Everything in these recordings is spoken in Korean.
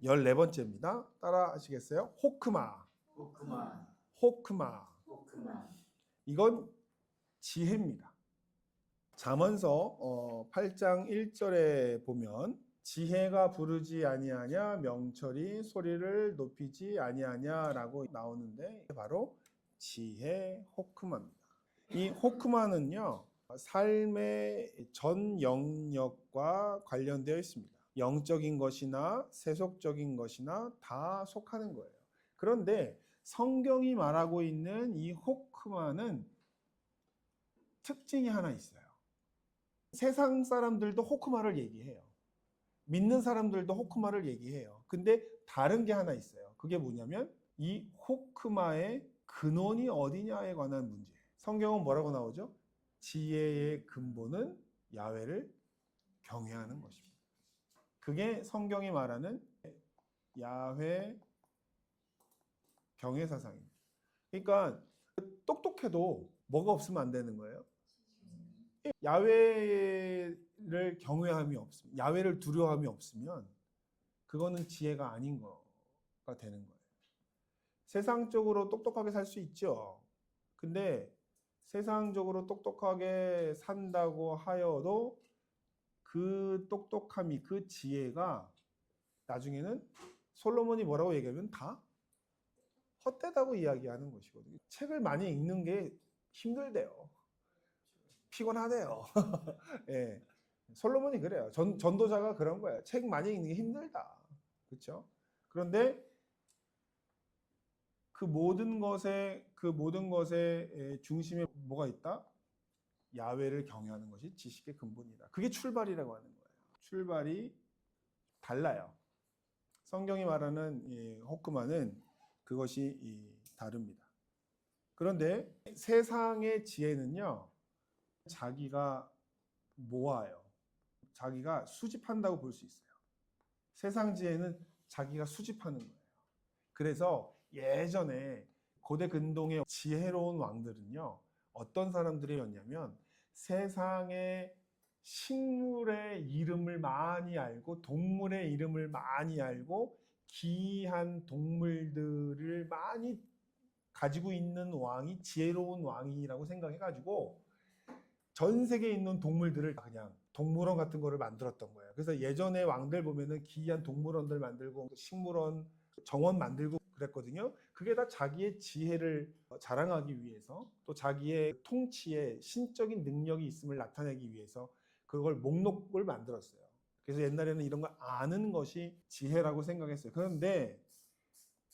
14번째입니다. 따라 하시겠어요? 호크마. 호크만, 호크마. 호크만, 이건 지혜입니다. 잠언서 8장 1절에 보면 지혜가 부르지 아니하냐 명철이 소리를 높이지 아니하냐라고 나오는데 바로 지혜 호크마입니다. 이 호크마는요 삶의 전 영역과 관련되어 있습니다. 영적인 것이나 세속적인 것이나 다 속하는 거예요. 그런데 성경이 말하고 있는 이 호크마는 특징이 하나 있어요. 세상 사람들도 호크마를 얘기해요. 믿는 사람들도 호크마를 얘기해요. 근데 다른 게 하나 있어요. 그게 뭐냐면 이 호크마의 근원이 어디냐에 관한 문제예요. 성경은 뭐라고 나오죠? 지혜의 근본은 야훼를 경외하는 것입니다. 그게 성경이 말하는 야훼 경외 사상입니다. 그러니까 똑똑해도 뭐가 없으면 안 되는 거예요. 야훼를 경외함이 없으면, 야훼를 두려움이 없으면 그거는 지혜가 아닌 거가 되는 거예요. 세상적으로 똑똑하게 살 수 있죠. 근데 세상적으로 똑똑하게 산다고 하여도 그 똑똑함이, 그 지혜가 나중에는 솔로몬이 뭐라고 얘기하면 다 헛되다고 이야기하는 것이거든요. 책을 많이 읽는 게 힘들대요. 피곤하대요. 예. 솔로몬이 그래요. 전도자가 그런 거예요. 책 많이 읽는 게 힘들다. 그렇죠? 그런데 그 모든 것의 중심에 뭐가 있다? 야훼를 경외하는 것이 지식의 근본이다. 그게 출발이라고 하는 거예요. 출발이 달라요. 성경이 말하는 이 호크마는 그것이 다릅니다. 그런데 세상의 지혜는요, 자기가 모아요. 자기가 수집한다고 볼 수 있어요. 세상 지혜는 자기가 수집하는 거예요. 그래서 예전에 고대 근동의 지혜로운 왕들은요, 어떤 사람들이었냐면 세상의 식물의 이름을 많이 알고 동물의 이름을 많이 알고 기이한 동물들을 많이 가지고 있는 왕이 지혜로운 왕이라고 생각해가지고 전 세계에 있는 동물들을 그냥 동물원 같은 거를 만들었던 거예요. 그래서 예전에 왕들 보면은 기이한 동물원들 만들고 식물원, 정원 만들고 그랬거든요. 그게 다 자기의 지혜를 자랑하기 위해서 또 자기의 통치에 신적인 능력이 있음을 나타내기 위해서 그걸 목록을 만들었어요. 그래서 옛날에는 이런 걸 아는 것이 지혜라고 생각했어요. 그런데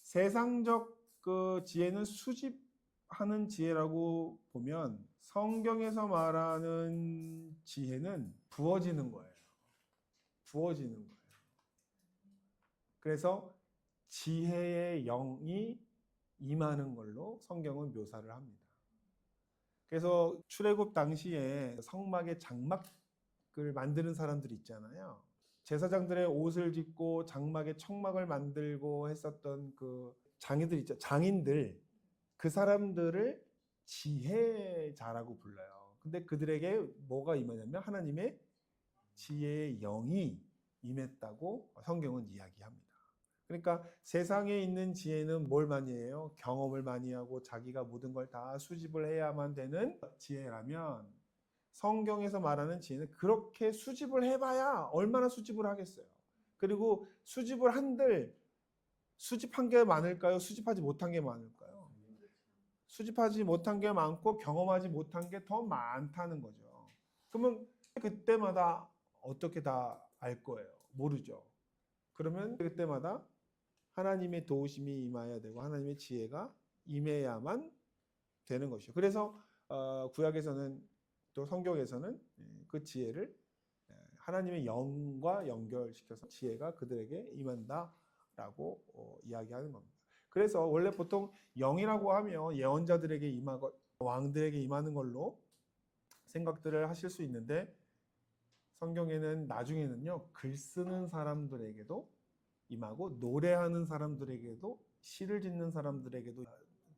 세상적 그 지혜는 수집하는 지혜라고 보면 성경에서 말하는 지혜는 부어지는 거예요. 부어지는 거예요. 그래서 지혜의 영이 임하는 걸로 성경은 묘사를 합니다. 그래서 출애굽 당시에 성막에 장막을 만드는 사람들이 있잖아요. 제사장들의 옷을 짓고 장막에 청막을 만들고 했었던 그 장인들 있죠. 장인들, 그 사람들을 지혜자라고 불러요. 근데 그들에게 뭐가 임하냐면 하나님의 지혜의 영이 임했다고 성경은 이야기합니다. 그러니까 세상에 있는 지혜는 뭘 많이 해요? 경험을 많이 하고 자기가 모든 걸 다 수집을 해야만 되는 지혜라면 성경에서 말하는 지혜는 그렇게 수집을 해봐야 얼마나 수집을 하겠어요. 그리고 수집을 한들 수집한 게 많을까요? 수집하지 못한 게 많을까요? 수집하지 못한 게 많고 경험하지 못한 게 더 많다는 거죠. 그러면 그때마다 어떻게 다 알 거예요? 모르죠. 그러면 그때마다 하나님의 도우심이 임해야 되고 하나님의 지혜가 임해야만 되는 것이죠. 그래서 구약에서는 또 성경에서는 그 지혜를 하나님의 영과 연결시켜서 지혜가 그들에게 임한다라고 이야기하는 겁니다. 그래서 원래 보통 영이라고 하면 예언자들에게 임하고 왕들에게 임하는 걸로 생각들을 하실 수 있는데 성경에는 나중에는요 글 쓰는 사람들에게도 임하고 노래하는 사람들에게도 시를 짓는 사람들에게도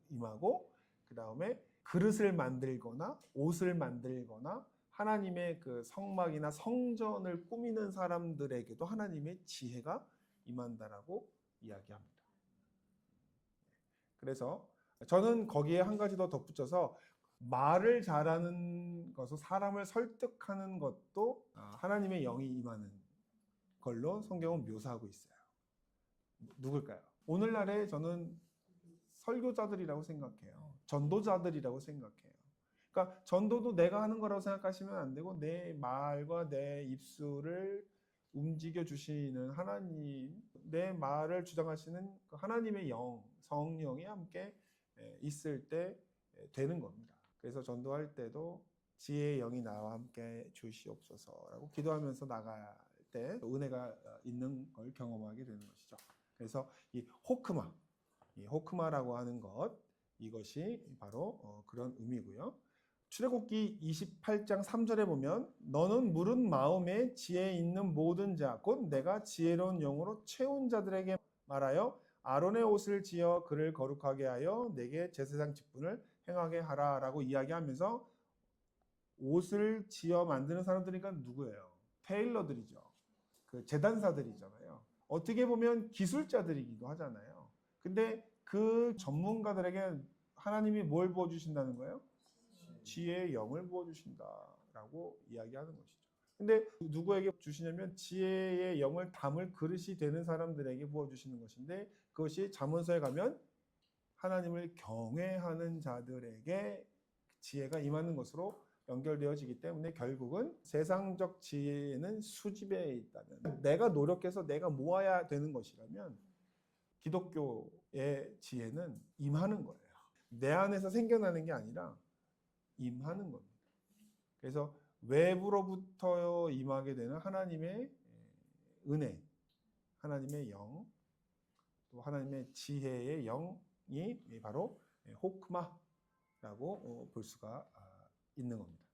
임하고 그 다음에 그릇을 만들거나 옷을 만들거나 하나님의 그 성막이나 성전을 꾸미는 사람들에게도 하나님의 지혜가 임한다라고 이야기합니다. 그래서 저는 거기에 한 가지 더 덧붙여서 말을 잘하는 것은 사람을 설득하는 것도 하나님의 영이 임하는 걸로 성경은 묘사하고 있어요. 누굴까요? 오늘날에 저는 설교자들이라고 생각해요. 전도자들이라고 생각해요. 그러니까 전도도 내가 하는 거라고 생각하시면 안 되고 내 말과 내 입술을 움직여 주시는 하나님, 내 말을 주장하시는 하나님의 영, 성령이 함께 있을 때 되는 겁니다. 그래서 전도할 때도 지혜의 영이 나와 함께 주시옵소서라고 기도하면서 나갈 때 은혜가 있는 걸 경험하게 되는 것이죠. 그래서 이 호크마라고 하는 것, 이것이 바로 그런 의미고요. 출애굽기 28장 3절에 보면 너는 물은 마음에 지혜 있는 모든 자 곧 내가 지혜로운 영으로 채운 자들에게 말하여 아론의 옷을 지어 그를 거룩하게 하여 내게 제사장 직분을 행하게 하라라고 이야기하면서 옷을 지어 만드는 사람들이니까 누구예요? 테일러들이죠. 그 제단사들이잖아요. 어떻게 보면 기술자들이기도 하잖아요. 근데 그 전문가들에게 하나님이 뭘 부어주신다는 거예요? 지혜의 영을 부어주신다라고 이야기하는 것이죠. 근데 누구에게 주시냐면 지혜의 영을 담을 그릇이 되는 사람들에게 부어주시는 것인데 그것이 잠언서에 가면 하나님을 경외하는 자들에게 지혜가 임하는 것으로 연결되어지기 때문에 결국은 세상적 지혜는 수집에 있다면 내가 노력해서 내가 모아야 되는 것이라면 기독교의 지혜는 임하는 거예요. 내 안에서 생겨나는 게 아니라 임하는 겁니다. 그래서 외부로부터 임하게 되는 하나님의 은혜, 하나님의 영, 또 하나님의 지혜의 영이 바로 호크마라고 볼 수가 있는 겁니다.